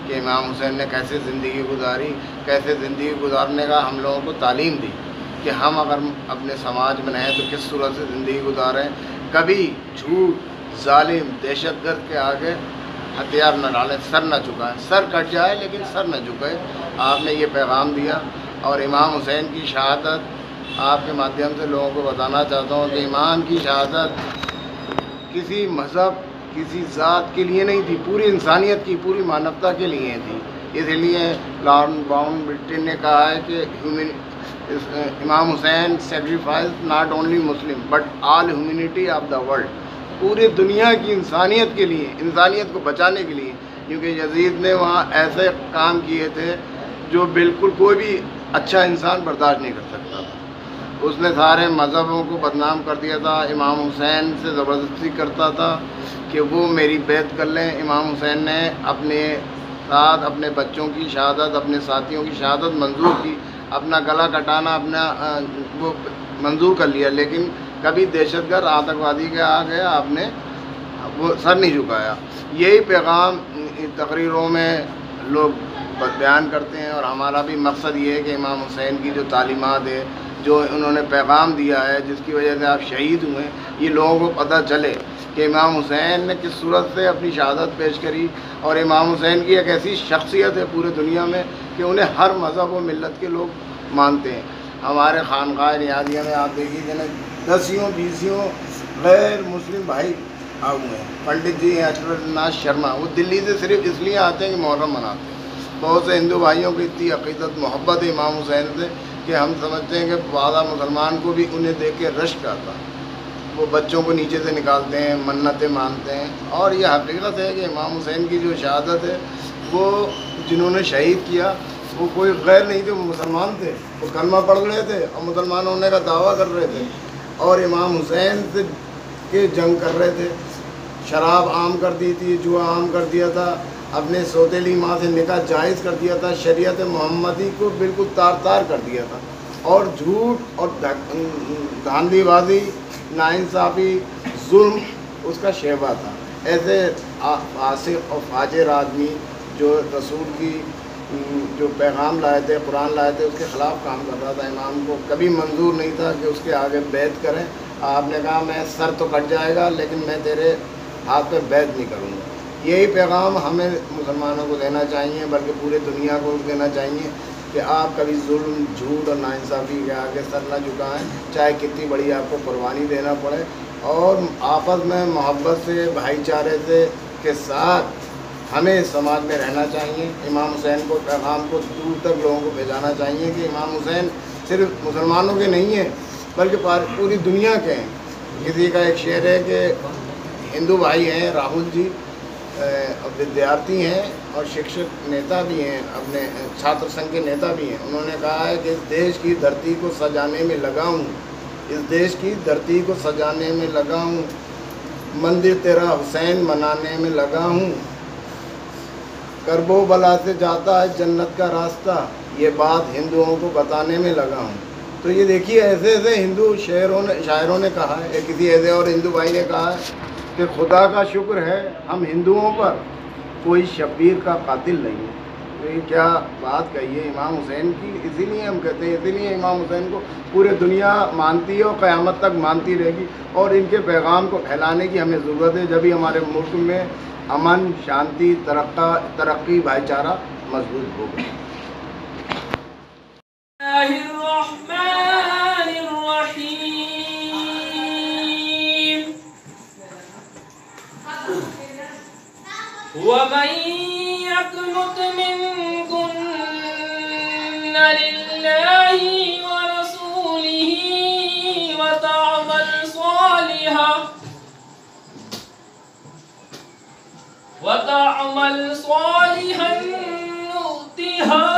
کہ امام حسین نے کیسے زندگی گزاری، کیسے زندگی گزارنے کا ہم لوگوں کو تعلیم دی کہ ہم اگر اپنے سماج میں رہیں تو کس صورت سے زندگی گزاریں، کبھی جھوٹ، ظالم، دہشت گرد کے آگے ہتھیار نہ ڈالیں، سر نہ جھکائیں، سر کٹ جائے لیکن سر نہ جھکے۔ آپ نے یہ پیغام دیا، اور امام حسین کی شہادت آپ کے مادھیم سے لوگوں کو بتانا چاہتا ہوں کہ امام کی شہادت کسی مذہب، کسی ذات کے لیے نہیں تھی، پوری انسانیت کی، پوری مانوتا کے لیے تھی۔ اس لیے لارڈ باؤن برٹن نے کہا ہے کہ Imam Hussain sacrifice not only Muslim but all humanity of the world, پوری دنیا کی انسانیت کے لیے، انسانیت کو بچانے کے لیے، کیونکہ یزید نے وہاں ایسے کام کیے تھے جو بالکل کوئی بھی اچھا انسان برداشت نہیں کر سکتا تھا۔ اس نے سارے مذہبوں کو بدنام کر دیا تھا، امام حسین سے زبردستی کرتا تھا کہ وہ میری بیعت کر لیں۔ امام حسین نے اپنے ساتھ اپنے بچوں کی شہادت، اپنے ساتھیوں کی شہادت منظور کی، اپنا گلا کٹانا وہ منظور کر لیا، لیکن کبھی دہشت گرد آتنکوادی کے آگے آپ نے وہ سر نہیں جھکایا۔ یہی پیغام تقریروں میں لوگ بیان کرتے ہیں، اور ہمارا بھی مقصد یہ ہے کہ امام حسین کی جو تعلیمات ہے، جو انہوں نے پیغام دیا ہے، جس کی وجہ سے آپ شہید ہوئے، یہ لوگوں کو پتہ چلے کہ امام حسین نے کس صورت سے اپنی شہادت پیش کری۔ اور امام حسین کی ایک ایسی شخصیت ہے پورے دنیا میں کہ انہیں ہر مذہب و ملت کے لوگ مانتے ہیں۔ ہمارے خانقاہ نیازیہ میں آپ دیکھیے کہ 10-20 غیر مسلم بھائی آئے ہوئے ہیں۔ پنڈت جی ہیں اشرف ناز شرما، وہ دلی سے صرف اس لیے آتے ہیں کہ محرم مناتے ہیں۔ بہت سے ہندو بھائیوں کی اتنی عقیدت محبت ہے امام حسین سے کہ ہم سمجھتے ہیں کہ بعض مسلمان کو بھی انہیں دیکھ کے رشک آتا ہے، وہ بچوں کو نیچے سے نکالتے ہیں، منتیں مانتے ہیں۔ اور یہ حقیقت ہے کہ امام حسین کی جو شہادت ہے، وہ جنہوں نے شہید کیا وہ کوئی غیر نہیں تھے، وہ مسلمان تھے، وہ کلمہ پڑھ رہے تھے اور مسلمان ہونے کا دعویٰ کر رہے تھے، اور امام حسین سے کے جنگ کر رہے تھے۔ شراب عام کر دی تھی، جوا عام کر دیا تھا، اپنے سوتیلی ماں سے نکاح جائز کر دیا تھا، شریعت محمدی کو بالکل تار تار کر دیا تھا، اور جھوٹ اور دھاندلی بازی، ناانصافی، ظلم اس کا شیوا تھا۔ ایسے فاسق اور فاجر آدمی جو رسول کی جو پیغام لائے تھے، قرآن لائے تھے، اس کے خلاف کام کر رہا تھا، امام کو کبھی منظور نہیں تھا کہ اس کے آگے بیعت کریں۔ آپ نے کہا میں سر تو کٹ جائے گا لیکن میں تیرے ہاتھ پہ بیعت نہیں کروں گا۔ یہی پیغام ہمیں مسلمانوں کو دینا چاہیے، بلکہ پورے دنیا کو دینا چاہیے کہ آپ کبھی ظلم، جھوٹ اور ناانصافی کے آگے سر نہ جھکائیں، چاہے کتنی بڑی آپ کو قربانی دینا پڑے، اور آپس میں محبت سے، بھائی چارے سے کے ساتھ ہمیں سماج میں رہنا چاہیے۔ امام حسین کو پیغام کو دور تک لوگوں کو بھیجانا چاہیے کہ امام حسین صرف مسلمانوں کے نہیں ہیں بلکہ پوری دنیا کے ہیں۔ کسی کا ایک شعر ہے کہ ہندو بھائی ہیں راہل جی، ودیارتھی ہیں اور شکشک نیتا بھی ہیں، اپنے چھاتر سنگھ کے نیتا بھی ہیں۔ انہوں نے کہا ہے کہ اس دیش کی دھرتی کو سجانے میں لگا ہوں، اس دیش کی دھرتی کو سجانے میں لگا ہوں، مندر تیرا حسین منانے میں لگا ہوں، کرب و بلا سے جاتا ہے جنت کا راستہ، یہ بات ہندوؤں کو بتانے میں لگا ہوں۔ تو یہ دیکھیے ایسے ایسے ہندو شاعروں نے کہا ہے، کسی ایسے اور ہندو بھائی نے کہا ہے کہ خدا کا شکر ہے ہم ہندوؤں پر کوئی شبیر کا قاتل نہیں ہے۔ تو یہ کیا بات کہی ہے امام حسین کی، اسی لیے ہم کہتے ہیں، اسی لیے امام حسین کو پورے دنیا مانتی ہے اور قیامت تک مانتی رہے گی، اور ان کے پیغام کو پھیلانے کی ہمیں ضرورت ہے، جبھی ہمارے ملک میں امن، شانتی، ترقی، بھائی چارہ مضبوط ہوگا۔ وَمَن يَقْنُتْ مِنكُنَّ لِلَّهِ وَرَسُولِهِ وَتَعْمَلْ صَالِحًا نُؤْتِهَا